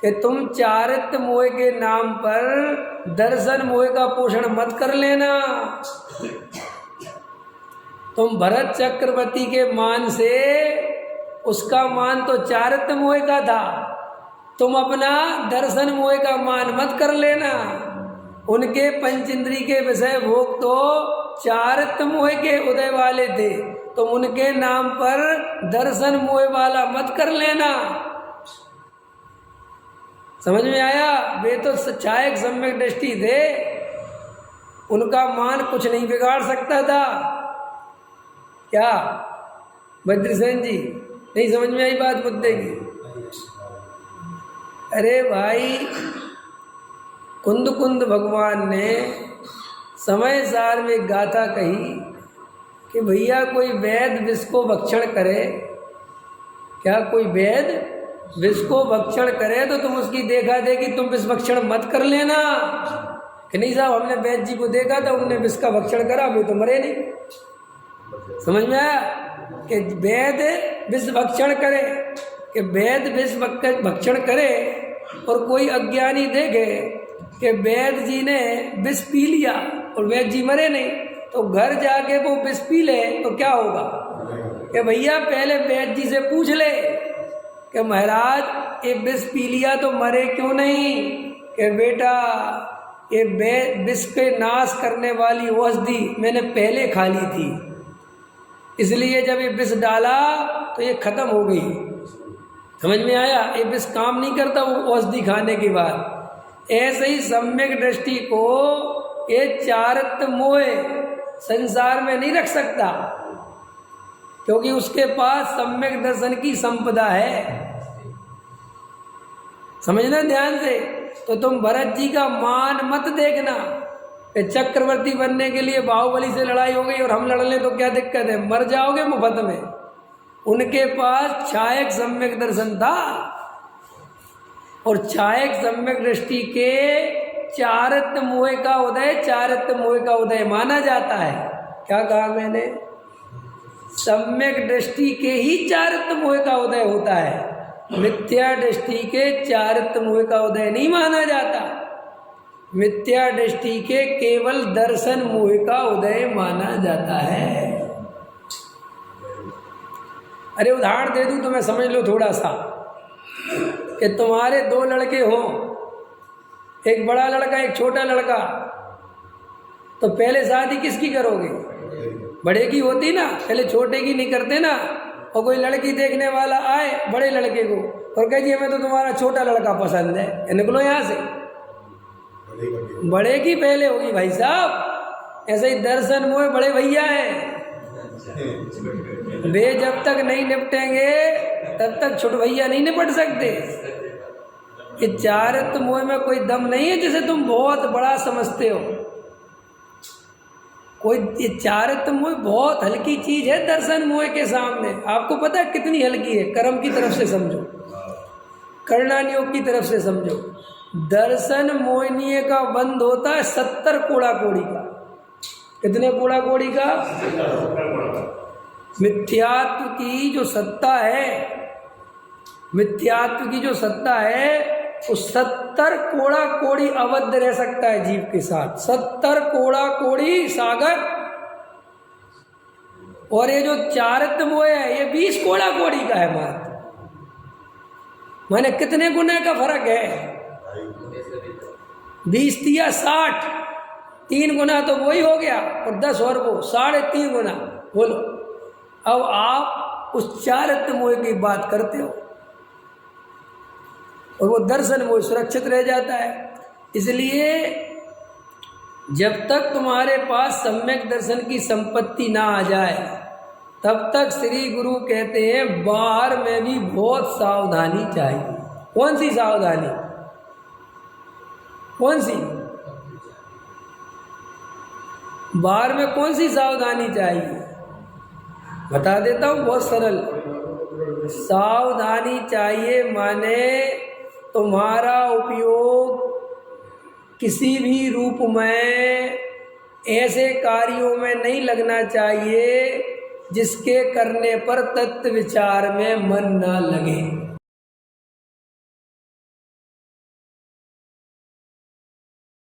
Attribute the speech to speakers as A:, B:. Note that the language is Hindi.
A: कि तुम चारित्र मोह के नाम पर दर्शन मोह का पोषण मत कर लेना। तुम भरत चक्रवर्ती के मान से, उसका मान तो चारित्र मोह का था, तुम अपना दर्शन मोह का मान मत कर लेना। उनके पंचेंद्री के विषय भोग तो चारित्र मोह के उदय वाले थे, तुम उनके नाम पर दर्शन मोह वाला मत कर लेना। समझ में आया? वे तो सच्चाई सम्यक दृष्टि थे, उनका मान कुछ नहीं बिगाड़ सकता था। क्या बद्रीसेन जी, नहीं समझ में आई बात मुद्दे की? अरे भाई, कुंद कुंद भगवान ने समय सार में गाथा कही कि भैया कोई वैद विष को भक्षण करे, क्या कोई वैद विष को भक्षण करे तो तुम उसकी देखा देखी तुम विष भक्षण मत कर लेना। कि नहीं साहब, हमने वैद जी को देखा था, उनने विष का भक्षण करा, वे तो मरे नहीं। समझ में आया? कि वैद विष भक्षण करे, कि वैद विष भक्षण करे और कोई अज्ञानी देखे कि वैद जी ने विष पी लिया और वैद जी मरे नहीं, तो घर जाके वो विष पी ले तो क्या होगा? कि भैया पहले वैद जी से पूछ ले कि महाराज ये विष पी लिया तो मरे क्यों नहीं? कि बेटा ये विष के नाश करने वाली औषधि मैंने पहले खा ली थी, इसलिए जब ये विष डाला तो ये खत्म हो गई। समझ में आया? ये विष काम नहीं करता वो औषधि खाने के बाद। ऐसे ही सम्यक दृष्टि को ये चारित्र मोह संसार में नहीं रख सकता, क्योंकि उसके पास सम्यक दर्शन की संपदा है। समझना ध्यान से। तो तुम भरत जी का मान मत देखना कि चक्रवर्ती बनने के लिए बाहुबली से लड़ाई हो गई और हम लड़ लें तो क्या दिक्कत है, मर जाओगे मुफ्त में। उनके पास छायक सम्यक दर्शन था और छायक सम्यक दृष्टि के चारित्र मोह का उदय, चारित्र मोह का उदय माना जाता है। क्या कहा मैंने? सम्यक दृष्टि के ही चारित्र मोह का उदय होता है, मिथ्या दृष्टि के चारित्र मोह का उदय नहीं माना जाता। मिथ्या दृष्टि के केवल दर्शन मोह का उदय माना जाता है। अरे उदाहरण दे दूं तो मैं समझ लो थोड़ा सा, कि तुम्हारे दो लड़के हों, एक बड़ा लड़का एक छोटा लड़का, तो पहले शादी किसकी करोगे? बड़े की होती ना, पहले छोटे की नहीं करते ना। और कोई लड़की देखने वाला आए बड़े लड़के को और कहे जी हमें तो तुम्हारा छोटा लड़का पसंद है, निकलो यहाँ से। बड़े की पहले होगी भाई साहब। ऐसे ही दर्शन मोह बड़े भैया हैं, वे जब तक नहीं निपटेंगे तब तक छोटे भैया नहीं निपट सकते। ये चारित्र मोह में कोई दम नहीं है जिसे तुम बहुत बड़ा समझते हो। कोई ये चारित्र मोह बहुत हल्की चीज है दर्शन मोह के सामने। आपको पता है कितनी हल्की है? कर्म की तरफ से समझो, कर्णानियोग की तरफ से समझो। दर्शन मोहनीय का बंद होता है 70 कोड़ा कोड़ी का। कितने कोड़ा कोड़ी का? मिथ्यात्व की जो सत्ता है, मिथ्यात्व की जो सत्ता है, वो 70 कोड़ा कोड़ी अबद्ध रह सकता है जीव के साथ। 70 कोड़ा कोड़ी सागर। और ये जो चारित्र मोह है ये 20 कोड़ा कोड़ी का है मात्र। माने कितने गुना का फर्क है? 20 या 60, 3 गुना तो वही हो गया, और 10 और वो 3.5 गुना। बोलो अब आप उस चारित्र मोह की बात करते हो और वो दर्शन मोह सुरक्षित रह जाता है। इसलिए जब तक तुम्हारे पास सम्यक दर्शन की संपत्ति ना आ जाए तब तक श्री गुरु कहते हैं बाहर में भी बहुत सावधानी चाहिए। कौन सी सावधानी? कौन सी? बाहर में कौन सी सावधानी चाहिए? बता देता हूँ, बहुत सरल। सावधानी चाहिए माने तुम्हारा उपयोग किसी भी रूप में ऐसे कार्यों में नहीं लगना चाहिए जिसके करने पर तत्व विचार में मन न लगे।